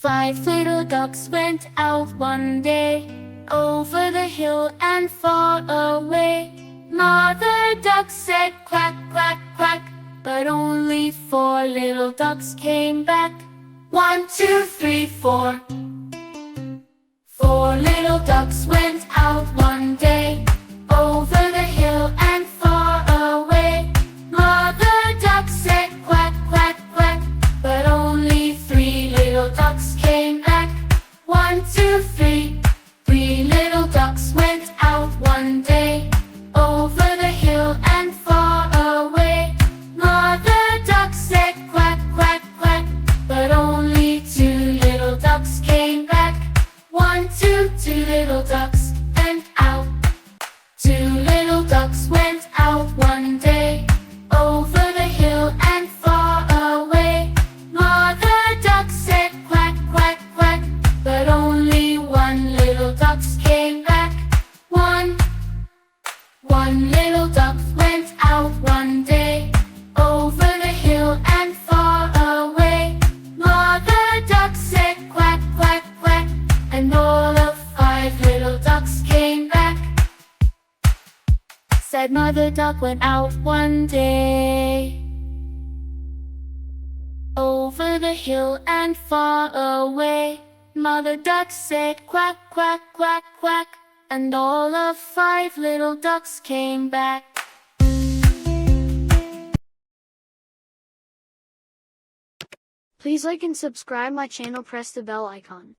5 little ducks went out one day, over the hill and far away. Mother duck said quack, quack, quack, but only 4 little ducks came back. 1, 2, 3, 4. 4 little ducks went out one day, over the hill and far away. Mother duck said quack, quack, quack, but only 3 little ducks came back. 1, 2, 3. 3 little ducks went out one day, over the hill and far away. Mother duck said quack, quack, quack, but only 2 little ducks came back. 1, 2, 2 little ducks went out. 2 little ducks went out one day, over the hill and far away. Mother duck said quack, quack, quack, but only 1 little duck came back. One little duck went out one day, over the hill and far away. Mother duck said quack, quack, quack, and all of 5 little ducks came back. Said Mother duck went out one day, over the hill and far away. Mother duck said quack, quack, quack, quack, and all of 5 little ducks came back. Please like and subscribe my channel, press the bell icon.